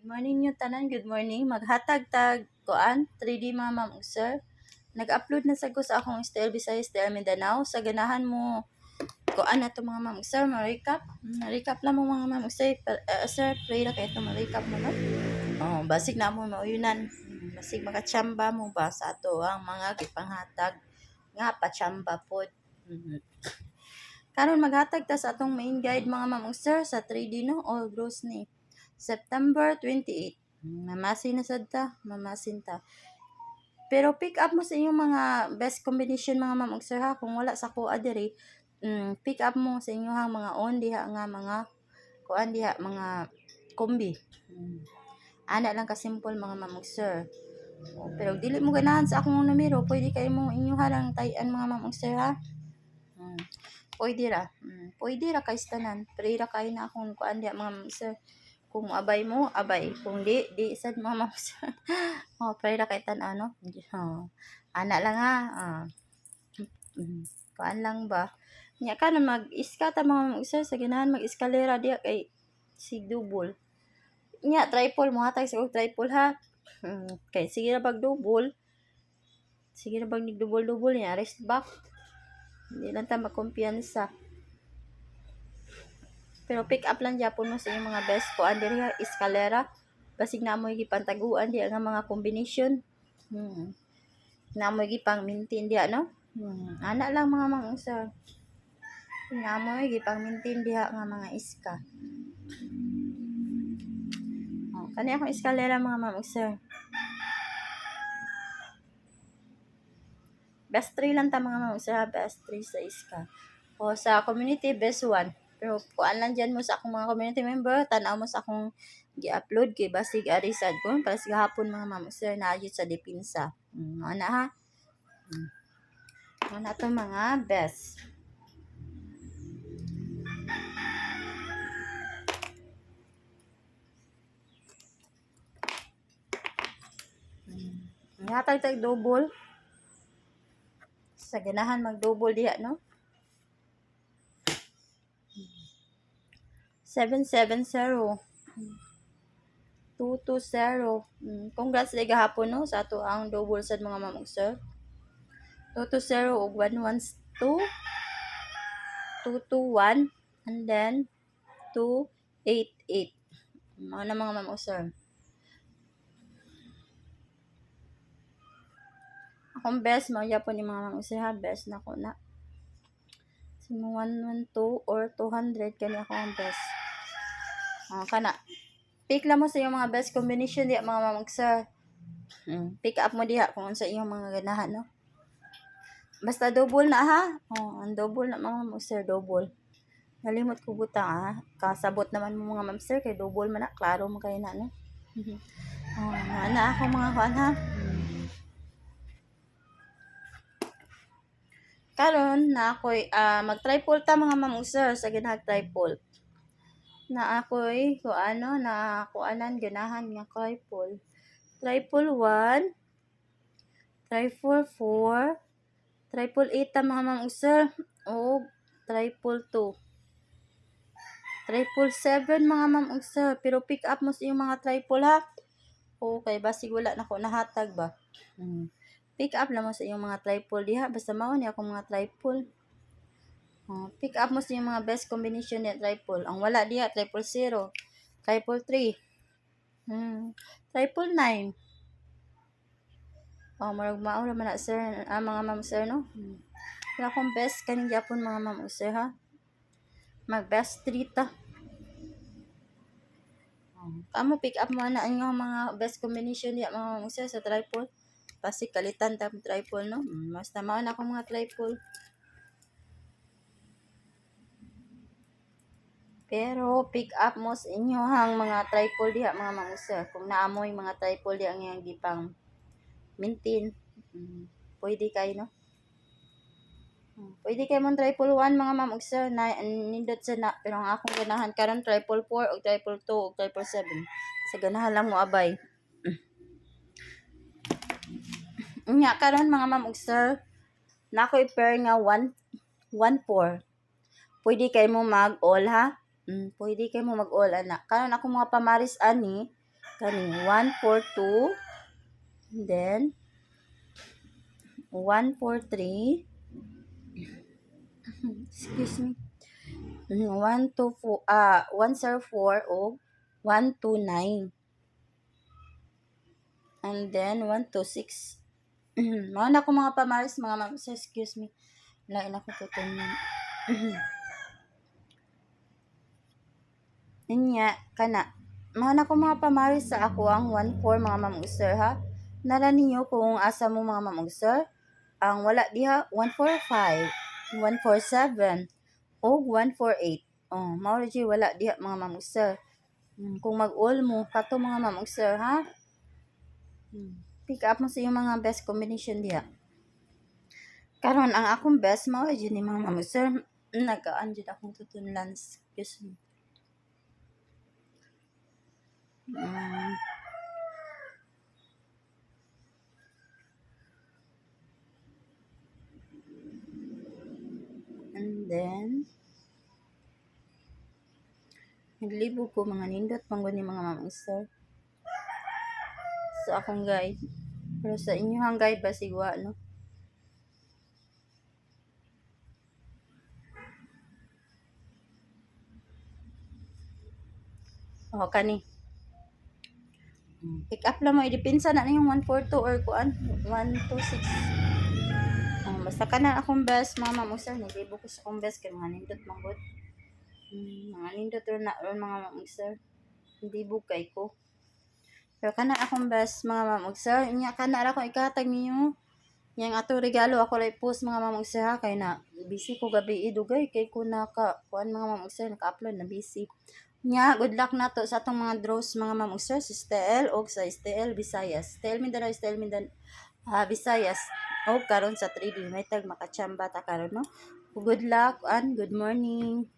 Morning nyo tanan, good morning. Maghatag tag kuan 3D mga ma'am ug sir. Nag-upload na sa ko sa akong Style Visayas Style Mindanao sa ganahan mo kuan na to mga ma'am ug sir, ma-recap. Ma-recap lang mo mga ma'am ug sir, sir pray ra kay to ma-recap mo no. Oh, basig na mo mauyunan. Basig makachamba mo ba sa ato ang mga gipanghatag nga pachamba pod. Karon maghatag ta sa atong main guide mga ma'am ug sir sa 3D no, all gross ni. September 28. Mamasin na sad ta, mamasin ta. Pero pick up mo sa inyong mga best combination mga ma'am ug sir ha, kung wala sa kuha diri, pick up mo sa inyong mga on diha nga mga kuan diha mga kombi. Ana lang ka simple mga ma'am ug sir. Pero dili mo ganahan sa akong numero, pwede kay mo inyong harang tayan mga ma'am ug sir ha. Pwede ra kay tanan. Pray ra kay na akong kuan diha mga ma'am ug sir. Kung abay mo, abay. Kung di sad mga ma'am ug sir. Pray ra kay tan-aw no. Ana lang ha. Kuan lang ba. Nya ka na mag-iska ta mga ma'am ug sir sa ganahan mag-eskalera diha kay sig double. Nya triple mo hatag sa triple ha. Kay sige ra pag double. Sige ra pag double nya rest back. Hindi lang ta makumpiyansa. Pero pick up lang gyapon mo sa iyong mga best kuan diri ha, eskalera. Basig na mo gipantaguan diha nga mga combination. Na mo gipang maintain diha no. Ana lang mga ma'am ug sir. Na mo gipang maintain diha nga mga iska. Kani akong eskalera mga ma'am ug sir. Best 3 lang ta mga ma'am ug sir, best 3 sa iska. O sa community best 1. Pero kuan lang dyan mo sa akong mga community member, tanaw mo sa akong gi-upload kay basig ari sad ko para sa gahapon mga ma'am ug sir na sa depensa. Ana ha. Ana to mga best. Hatag tag double. Sa ganahan mag-double diha no. 770. 220. Congrats day gahapon no sa ato ang double sad mga ma'am ug sir. 220 ug 112. 221 and then 288. Mga ma'am ug sir. Akong best mga yapon ni mga ma'am ug sir ha, best na ko na. Sino 112 or 200 kani ako ang best. Kana. Pick lang mo sa iyong mga best combination diha mga ma'am ug sir. Pick up mo diha kung sa iyong mga ganahan no. Basta double na ha. Ang double na mga ma'am ug sir, double. Nalimot ko butang ha. Kasabot naman mo mga ma'am sir kay double man na, klaro mo kay na no. Ana ako mga kuan ha. Karon na ako'y mag-triple ta mga ma'am ug sir sa ginahag triple. Na ako'y na kuanan ganahan nga triple. Triple 1, triple 4, triple 8 ta mga ma'am ug sir o triple 2. Triple 7 mga ma'am ug sir, pero pick up mo sa iyong mga triple ha. Okay, basig wala na ko nahatag ba. Pick up lang mo sa iyong mga triple diha, basta mao ni akong mga triple. Pick up mo sa iyong mga best combination ni triple. Ang wala diha triple 0, triple 3. Triple 9. Marag mao ra man na sir, mga ma'am sir no. Wala akong best kaning gyapon mga ma'am sir ha. Mag best 3 ta. Amo pick up mo na ang mga best combination diha mga ma'am sir sa triple. Pasig kalitan ta triple no. Mas tama na akong mga triple. Pero pick up mo sa inyohang mga triple diha mga ma'am sir. Kung naamoy mga triple diha nga gipang maintain, pwede kay no. Pwede kay mong triple 1 mga ma'am ug sir na nindot sa na, pero ang akong ganahan karon triple 4 ug triple 2 ug triple 7. Sa ganahan lang mo abay. Nya karon mga ma'am ug sir, nako i-pair nga 1 4. Pwede kay mo mag-all ha. Pwede kay mo mag-all ana. Karon ako mga pamaris ani, Kani 142, then 143, excuse me, 104 o 129, and then 126. Mao na ko mga pamaris mga ma'am, excuse me, lain ako tutunan. Inya kana mga na ko mga pamaris sa ako ang 14 mga ma'am sir ha. Nara ninyo kung asa mo mga ma'am sir. Ang wala diha 145, 147 o 148. Oh, mao ra wala diha mga ma'am sir. Kung mag-all mo kato mga ma'am sir ha. Pick up mo sa iyong mga best combination diha. Karon ang akong best mao ra ni mga ma'am sir. Nagaan jud akong tutunlan. Excuse me. And then naglibog ko mga nindot panggod ni mga ma'am sir sa akong guide. Pero sa inyong guide ba sigwa no? Oh, kani. Pick up lang mo, idipinsa na yung 142 or kuan, 126. Basta ka na akong best, mga ma'am sir, naglibo ko sa akong best, kaya mga nindot manggod. Mga nindot ron mga ma'am sir, hindi bukay ko. Pero ka na akong best, mga ma'am sir, inya ka na akong ikatag niyo. Yang ato regalo ako lay post mga ma'am sir ha, kay na busy ko gabi idugay, kay ko naka, kuan mga ma'am sir, naka-upload na busy. Nya, good luck na to sa atong mga draws mga ma'am sir, sa STL o sa STL Visayas. STL Mindanao, STL Mindanao, Visayas. O karon sa 3D may tag makachamba ta karon no. Good luck and good morning.